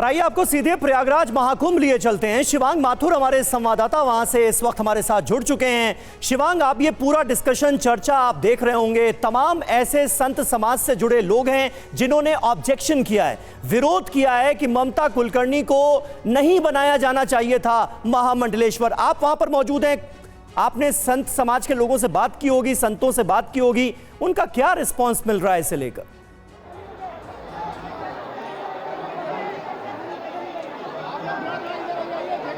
और आइए आपको सीधे प्रयागराज महाकुंभ लिए चलते हैं। शिवांग माथुर हमारे संवाददाता वहां से इस वक्त हमारे साथ जुड़ चुके हैं। शिवांग, आप ये पूरा डिस्कशन चर्चा आप देख रहे होंगे, तमाम ऐसे संत समाज से जुड़े लोग हैं जिन्होंने ऑब्जेक्शन किया है, विरोध किया है कि ममता कुलकर्णी को नहीं बनाया जाना चाहिए था महामंडलेश्वर। आप वहां पर मौजूद हैं, आपने संत समाज के लोगों से बात की होगी, संतों से बात की होगी, उनका क्या रिस्पॉन्स मिल रहा है इसे लेकर?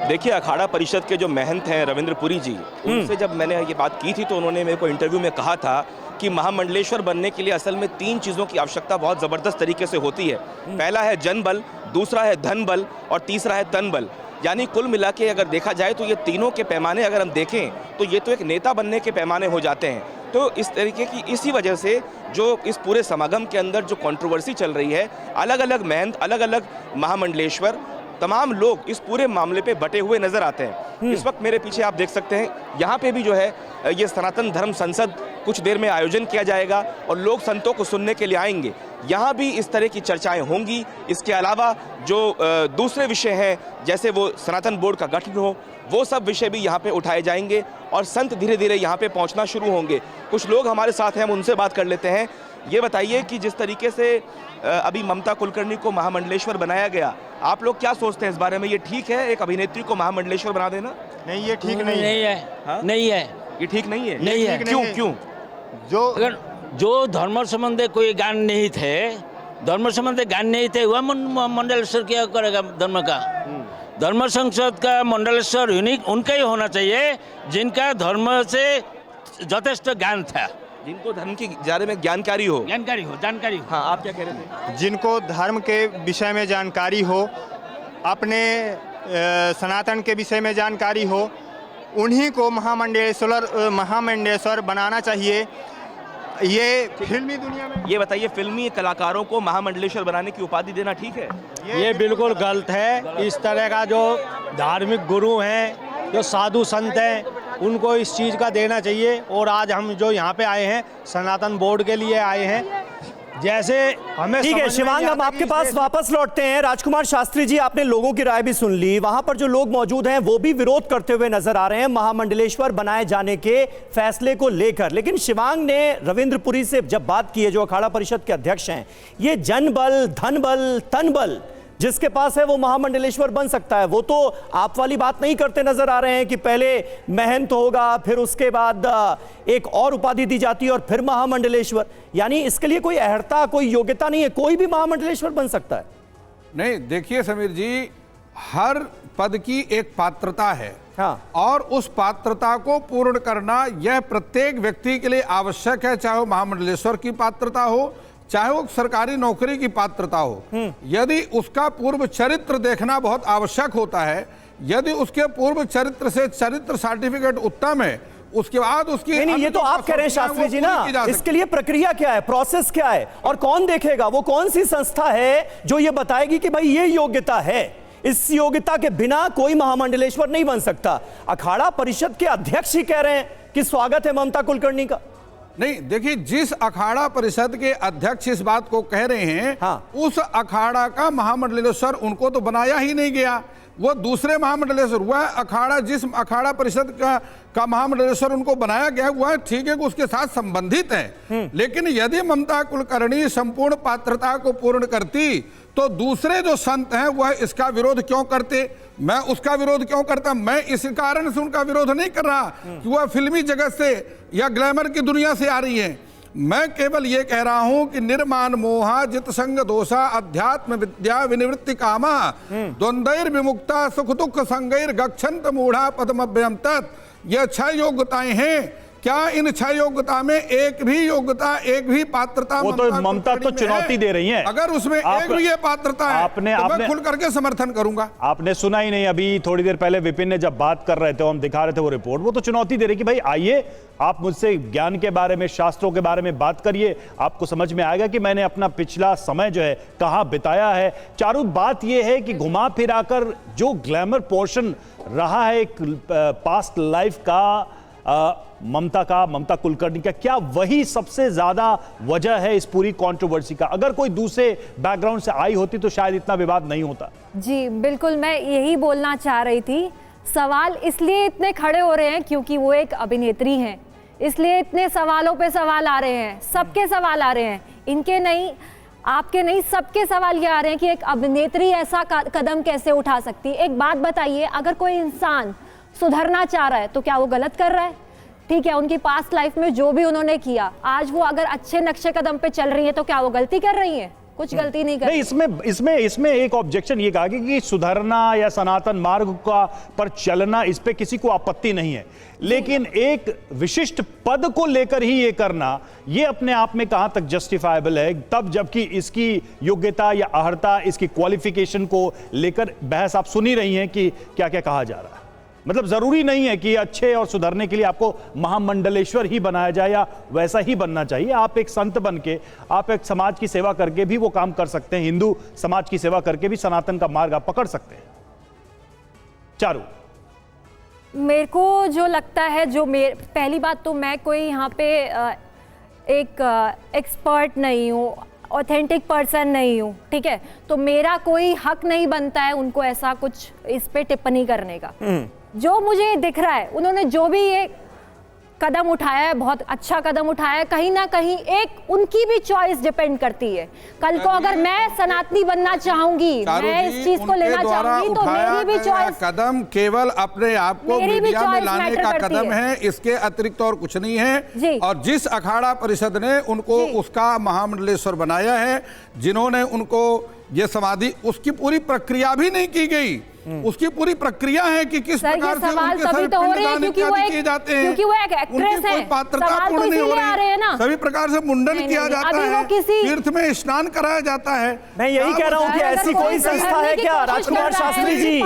देखिए, अखाड़ा परिषद के जो महंत हैं रविंद्र पुरी जी, उनसे जब मैंने ये बात की थी तो उन्होंने मेरे को इंटरव्यू में कहा था कि महामंडलेश्वर बनने के लिए असल में 3 चीज़ों की आवश्यकता बहुत ज़बरदस्त तरीके से होती है। पहला है जनबल, दूसरा है धन बल और तीसरा है तन बल। यानी कुल मिला के अगर देखा जाए तो ये तीनों के पैमाने अगर हम देखें तो ये तो एक नेता बनने के पैमाने हो जाते हैं। तो इस तरीके की इसी वजह से जो इस पूरे समागम के अंदर जो कंट्रोवर्सी चल रही है, अलग अलग महंत, अलग अलग महामंडलेश्वर, तमाम लोग इस पूरे मामले पे बटे हुए नजर आते हैं। इस वक्त मेरे पीछे आप देख सकते हैं, यहाँ पे भी जो है ये सनातन धर्म संसद कुछ देर में आयोजन किया जाएगा और लोग संतों को सुनने के लिए आएंगे। यहाँ भी इस तरह की चर्चाएं होंगी। इसके अलावा जो दूसरे विषय हैं, जैसे वो सनातन बोर्ड का गठन हो, वो सब विषय भी यहाँ पे उठाए जाएंगे और संत धीरे धीरे यहाँ पे पहुँचना शुरू होंगे। कुछ लोग हमारे साथ हैं, हम उनसे बात कर लेते हैं। ये बताइए कि जिस तरीके से अभी ममता कुलकर्णी को महामंडलेश्वर बनाया गया, आप लोग क्या सोचते हैं इस बारे में? ये ठीक है एक अभिनेत्री को महामंडलेश्वर बना देना? नहीं, ये ठीक नहीं है। हाँ? नहीं है, ये ठीक नहीं है। नहीं है। क्यों? अगर जो धर्म संबंधी कोई ज्ञान नहीं थे, धर्म संबंधी ज्ञान नहीं थे, वह मंडलेश्वर क्या करेगा धर्म का? धर्म संसद का मंडलेश्वर यूनिक उनका ही होना चाहिए जिनका धर्म से यथेष्ट ज्ञान था, जिनको धर्म के बारे में जानकारी हो। जानकारी हो। हाँ, आप क्या कह रहे थे? जिनको धर्म के विषय में जानकारी हो, अपने सनातन के विषय में जानकारी हो, उन्हीं को महामंडलेश्वर बनाना चाहिए। ये फिल्मी दुनिया में, ये बताइए, फिल्मी कलाकारों को महामंडलेश्वर बनाने की उपाधि देना ठीक है? ये बिल्कुल गलत है। इस तरह का जो धार्मिक गुरु हैं, जो साधु संत हैं, उनको इस चीज़ का देना चाहिए। और आज हम जो यहाँ पे आए हैं, सनातन बोर्ड के लिए आए हैं। जैसे हमें ठीक है शिवांग, हम आपके पास वापस लौटते हैं। राजकुमार शास्त्री जी, आपने लोगों की राय भी सुन ली। वहां पर जो लोग मौजूद हैं वो भी विरोध करते हुए नजर आ रहे हैं महामंडलेश्वर बनाए जाने के फैसले को लेकर। लेकिन शिवांग ने रविंद्र पुरी से जब बात की है, जो अखाड़ा परिषद के अध्यक्ष हैं, ये जन बल, धन बल, तन बल जिसके पास है वो महामंडलेश्वर बन सकता है। वो तो आप वाली बात नहीं करते नजर आ रहे हैं कि पहले महंत होगा, फिर उसके बाद एक और उपाधि दी जाती है और फिर महामंडलेश्वर। यानी इसके लिए कोई अहर्ता, कोई योग्यता नहीं है, कोई भी महामंडलेश्वर बन सकता है। नहीं, देखिए समीर जी, हर पद की एक पात्रता है। हाँ। और उस पात्रता को पूर्ण करना यह प्रत्येक व्यक्ति के लिए आवश्यक है, चाहे वो महामंडलेश्वर की पात्रता हो, चाहे वो सरकारी नौकरी की पात्रता हो। यदि उसका पूर्व चरित्र देखना बहुत आवश्यक होता है, यदि उसके पूर्व चरित्र से चरित्र सर्टिफिकेट उत्तम है, उसके बाद उसकी नहीं, ये तो आप कह रहे हैं शास्त्री जी ना, इसके लिए प्रक्रिया क्या है, प्रोसेस क्या है, और कौन देखेगा? वो कौन सी संस्था है जो ये बताएगी कि भाई ये योग्यता है? इस योग्यता के बिना कोई महामंडलेश्वर नहीं बन सकता। अखाड़ा परिषद के अध्यक्ष ही कह रहे हैं कि स्वागत है ममता कुलकर्णी का। नहीं, देखिए, जिस अखाड़ा परिषद के अध्यक्ष इस बात को कह रहे हैं, हाँ। उस अखाड़ा का महामंडलेश्वर उनको तो बनाया ही नहीं गया, वो दूसरे महामंडलेश्वर हुआ। अखाड़ा, जिस अखाड़ा परिषद का महामंडलेश्वर उनको बनाया गया हुआ, ठीक है कि उसके साथ संबंधित है। लेकिन यदि ममता कुलकर्णी संपूर्ण पात्रता को पूर्ण करती तो दूसरे जो संत हैं वह इसका विरोध क्यों करते? मैं उसका विरोध क्यों करता? मैं इस कारण से उनका विरोध नहीं कर रहा कि वह फिल्मी जगत से या ग्लैमर की दुनिया से आ रही है। मैं केवल ये कह रहा हूं कि निर्माण मोहा जित संग दोषा अध्यात्म विद्या विनिवृत्ति कामा द्वंद्वैर विमुक्ता सुख दुख संगैर गच्छन्त मूढ़ा पद्मभ्यम तत्। ये 6 योग्यताएं हैं। क्या इन 6 योग्यता में एक भी योग्यता, एक भी पात्रता वो तो ममता तो चुनौती दे रही हैं। अगर उसमें एक भी ये पात्रता है तो मैं खुल करके समर्थन करूंगा। आपने सुना ही नहीं, अभी थोड़ी देर पहले विपिन ने जब बात कर रहे थे, हम दिखा रहे थे वो रिपोर्ट, वो तो चुनौती दे रही कि भाई आइए, आप मुझसे ज्ञान के बारे में, शास्त्रों के बारे में बात करिए, आपको समझ में आएगा कि मैंने अपना पिछला समय जो है कहां बिताया है। चारू बात यह है कि घुमा फिराकर जो ग्लैमर पोर्शन रहा है एक पास्ट लाइफ का, ममता कुलकर्णी का, क्या वही सबसे ज्यादा वजह है इस पूरी कंट्रोवर्सी का? अगर कोई दूसरे बैकग्राउंड से आई होती तो शायद इतना विवाद नहीं होता। जी बिल्कुल, मैं यही बोलना चाह रही थी। सवाल इसलिए इतने खड़े हो रहे हैं क्योंकि वो एक अभिनेत्री हैं, इसलिए इतने सवालों पे सवाल आ रहे हैं, सबके सवाल आ रहे हैं, इनके नहीं, आपके नहीं, सबके सवाल ये आ रहे हैं कि एक अभिनेत्री ऐसा कदम कैसे उठा सकती है। एक बात बताइए, अगर कोई इंसान सुधरना चाह रहा है तो क्या वो गलत कर रहा है? ठीक है, उनकी पास्ट लाइफ में जो भी उन्होंने किया, आज वो अगर अच्छे नक्शे कदम पे चल रही है तो क्या वो गलती कर रही है? कुछ गलती नहीं कर रही। इसमें एक ऑब्जेक्शन ये कहा कि सुधरना या सनातन मार्ग का पर चलना, इस पे किसी को आपत्ति नहीं है, लेकिन एक विशिष्ट पद को लेकर ही ये करना, ये अपने आप में कहां तक जस्टिफाइबल है? तब जबकि इसकी योग्यता या अर्हता, इसकी क्वालिफिकेशन को लेकर बहस आप सुनी रही हैं कि क्या क्या कहा जा रहा है। मतलब जरूरी नहीं है कि अच्छे और सुधरने के लिए आपको महामंडलेश्वर ही बनाया जाए या वैसा ही बनना चाहिए। आप एक संत बन के, आप एक समाज की सेवा करके भी वो काम कर सकते हैं। हिंदू समाज की सेवा करके भी सनातन का मार्ग आप पकड़ सकते हैं। चारू, मेरे को जो लगता है, पहली बात तो मैं कोई यहाँ पे एक एक्सपर्ट नहीं हूँ, ऑथेंटिक पर्सन नहीं हूँ, ठीक है, तो मेरा कोई हक नहीं बनता है उनको ऐसा कुछ इस पे टिप्पणी करने का। जो मुझे दिख रहा है, उन्होंने जो भी ये कदम उठाया है, बहुत अच्छा कदम उठाया है। कहीं ना कहीं एक उनकी भी चॉइस डिपेंड करती है। कल को अगर मैं सनातनी बनना चाहूंगी, मैं इस चीज को लेना चाहूंगी, तो मेरी भी चॉइस, कदम केवल अपने आप को मीडिया में लाने का कदम है, इसके अतिरिक्त और कुछ नहीं है। और जिस अखाड़ा परिषद ने उनको उसका महामंडलेश्वर बनाया है, जिन्होंने उनको ये समाधि, उसकी पूरी प्रक्रिया भी नहीं की गई। उसकी पूरी प्रक्रिया है कि किस प्रकार से उनके सभी पिंडदान इत्यादि किए जाते हैं, क्योंकि वो एक एक्ट्रेस है, पात्रता पूर्ण नहीं हो रही, सभी प्रकार से मुंडन किया जाता है, तीर्थ में स्नान कराया जाता है। मैं यही कह रहा हूँ कि ऐसी कोई संस्था है क्या राजकुमार शास्त्री जी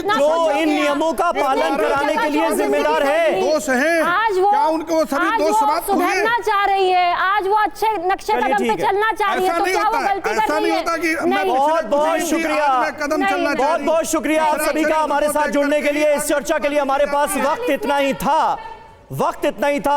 जो इन नियमों का पालन कराने के लिए जिम्मेदार है? दोष है, आज वो, क्या उनके वो सभी दोष समाप्त हुए? सुधरना चाह रही है, आज वो अच्छे नक्शे कदम पे चलना चाह रही है, तो क्या वो गलती कर रही है? बहुत बहुत शुक्रिया, कदम चलना बहुत बहुत शुक्रिया आप सभी का हमारे साथ जुड़ने के लिए। इस चर्चा के लिए हमारे पास वक्त इतना ही था।